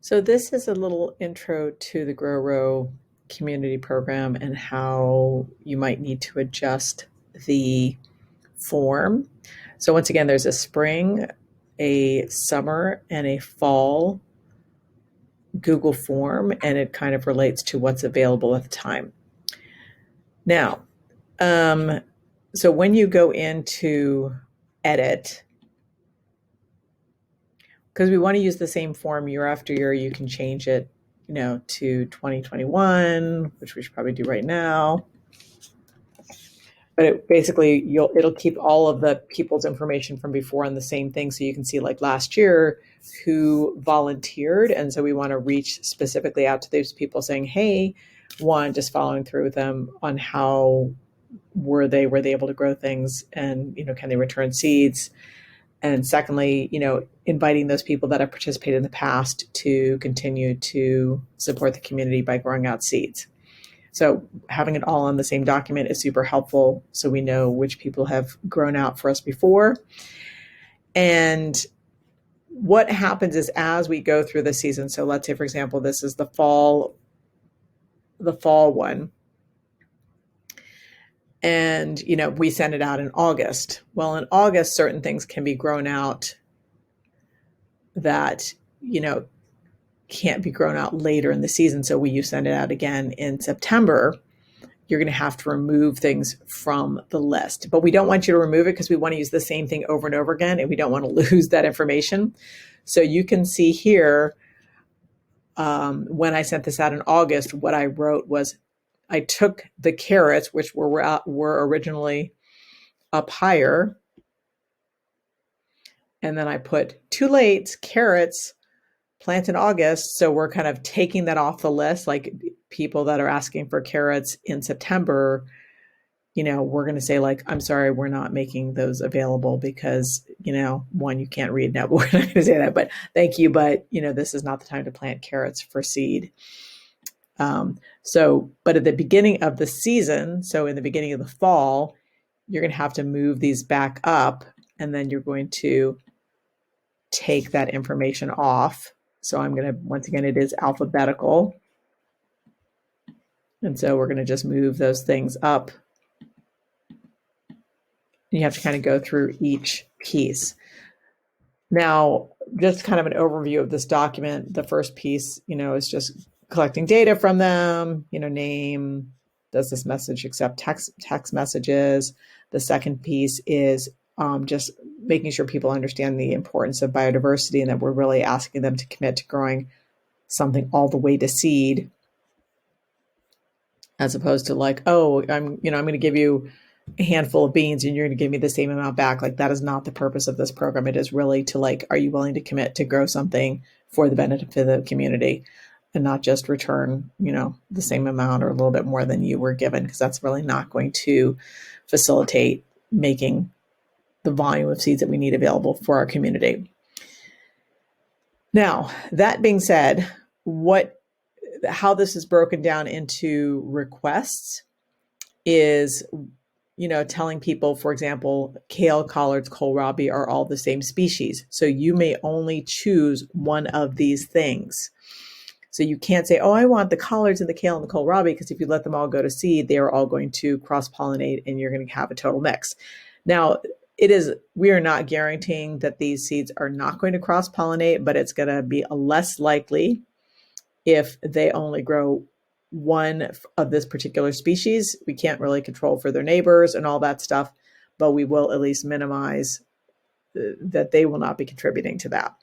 So this is a little intro to the Grow Row community program and how you might need to adjust the form. So once again, there's a spring, a summer, and a fall Google form, and it kind of relates to what's available at the time. Now, so when you go into edit, because we want to use the same form year after year, you can change it, to 2021, which we should probably do right now. But it'll keep all of the people's information from before on the same thing. So you can see like last year who volunteered. And so we want to reach specifically out to those people saying, hey, one, just following through with them on how were they able to grow things, and, can they return seeds? And secondly, inviting those people that have participated in the past to continue to support the community by growing out seeds. So having it all on the same document is super helpful, so we know which people have grown out for us before. And what happens is as we go through the season, so let's say, for example, this is the fall one. And, we send it out in August. Well, in August, certain things can be grown out that, can't be grown out later in the season. So when you send it out again in September, you're going to have to remove things from the list. But we don't want you to remove it because we want to use the same thing over and over again, and we don't want to lose that information. So you can see here, when I sent this out in August, what I wrote was I took the carrots, which were originally up higher, and then I put too late carrots plant in August. So we're kind of taking that off the list. Like people that are asking for carrots in September, we're going to say like, I'm sorry, we're not making those available because, one, you can't read now, but we're not going to say that, but thank you. But, this is not the time to plant carrots for seed. But at the beginning of the season, so in the beginning of the fall, you're going to have to move these back up, and then you're going to take that information off. So I'm going to, once again, it is alphabetical. And so we're going to just move those things up. You have to kind of go through each piece. Now, just kind of an overview of this document. The first piece, is just collecting data from them, name, does this message accept text messages? The second piece is just making sure people understand the importance of biodiversity and that we're really asking them to commit to growing something all the way to seed, as opposed to like, oh, I'm going to give you a handful of beans and you're going to give me the same amount back. Like that is not the purpose of this program. It is really to like, are you willing to commit to grow something for the benefit of the community and not just return, the same amount or a little bit more than you were given, because that's really not going to facilitate making the volume of seeds that we need available for our community. Now, that being said, how this is broken down into requests is, telling people, for example, kale, collards, kohlrabi are all the same species. So you may only choose one of these things. So you can't say, oh, I want the collards and the kale and the kohlrabi, because if you let them all go to seed, they are all going to cross-pollinate and you're going to have a total mix. Now, we are not guaranteeing that these seeds are not going to cross-pollinate, but it's going to be less likely if they only grow one of this particular species. We can't really control for their neighbors and all that stuff, but we will at least minimize that they will not be contributing to that.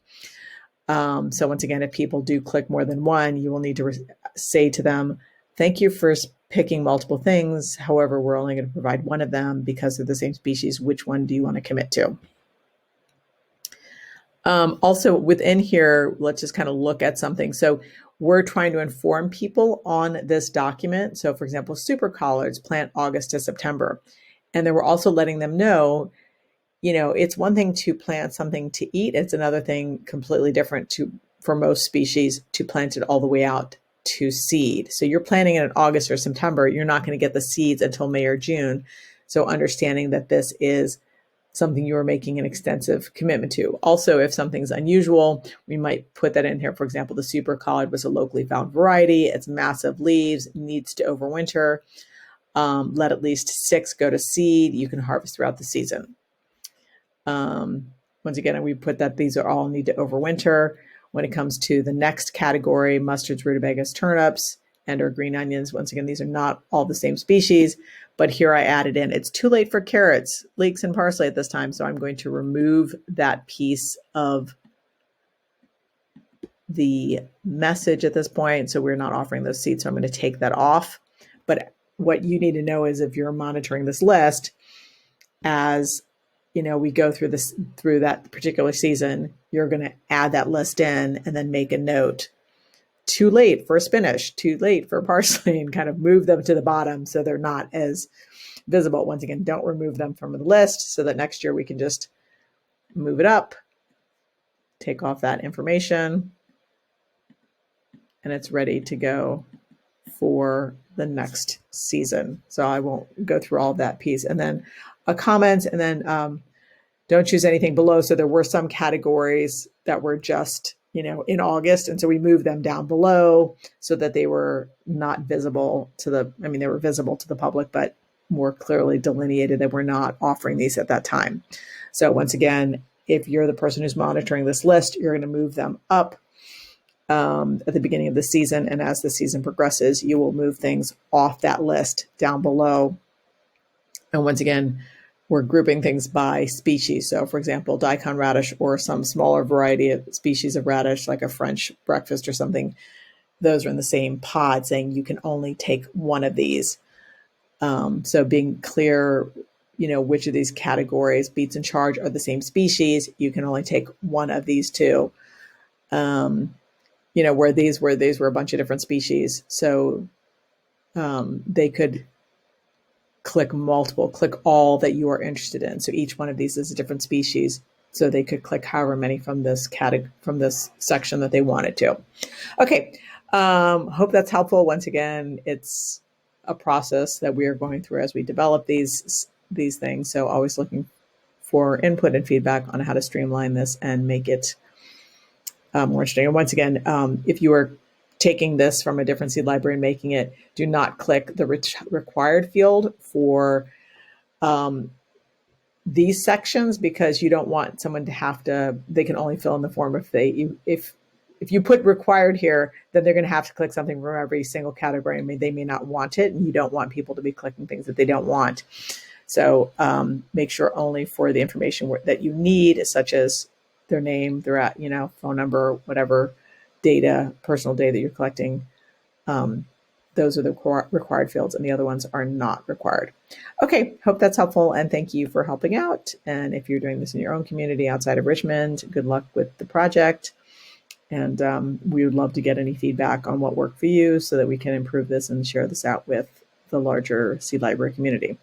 So once again, if people do click more than one, you will need to say to them, thank you for picking multiple things. However, we're only going to provide one of them because they're the same species. Which one do you want to commit to? Also within here, let's just kind of look at something. So we're trying to inform people on this document. So for example, super collards plant August to September. And then we're also letting them know, it's one thing to plant something to eat. It's another thing completely different for most species to plant it all the way out to seed. So you're planting it in August or September, you're not going to get the seeds until May or June. So understanding that this is something you are making an extensive commitment to. Also, if something's unusual, we might put that in here. For example, the super collard was a locally found variety. It's massive leaves, needs to overwinter. Let at least 6 go to seed. You can harvest throughout the season. Once again, we put that these are all need to overwinter. When it comes to the next category, mustards, rutabagas, turnips, and or green onions, once again, these are not all the same species, but here I added in, it's too late for carrots, leeks, and parsley at this time, so I'm going to remove that piece of the message at this point, so we're not offering those seeds, so I'm going to take that off. But what you need to know is if you're monitoring this list, as we go through that particular season, you're going to add that list in and then make a note. Too late for spinach, too late for parsley, and kind of move them to the bottom so they're not as visible. Once again, don't remove them from the list so that next year we can just move it up, take off that information, and it's ready to go for the next season. So I won't go through all of that piece. And then a comment, and then don't choose anything below. So there were some categories that were just, in August. And so we moved them down below so that they were not visible they were visible to the public, but more clearly delineated that we're not offering these at that time. So once again, if you're the person who's monitoring this list, you're going to move them up at the beginning of the season. And as the season progresses, you will move things off that list down below. And once again, we're grouping things by species. So for example, daikon radish or some smaller variety of species of radish, like a French breakfast or something, those are in the same pod, saying you can only take one of these. So being clear, which of these categories, beets and charge, are the same species. You can only take one of these two. Where these were a bunch of different species. So they could click all that you are interested in. So each one of these is a different species. So they could click however many from this section that they wanted to. Okay. Hope that's helpful. Once again, it's a process that we are going through as we develop these things. So always looking for input and feedback on how to streamline this and make it more interesting. And once again, if you are taking this from a different seed library and making it, do not click the required field for these sections, because you don't want someone to have to, they can only fill in the form if you put required here, then they're going to have to click something from every single category. They may not want it, and you don't want people to be clicking things that they don't want. So make sure only for the information that you need, such as their name, their phone number, whatever personal data that you're collecting. Those are the required fields, and the other ones are not required. Okay, hope that's helpful, and thank you for helping out. And if you're doing this in your own community outside of Richmond, good luck with the project. And we would love to get any feedback on what worked for you so that we can improve this and share this out with the larger seed library community.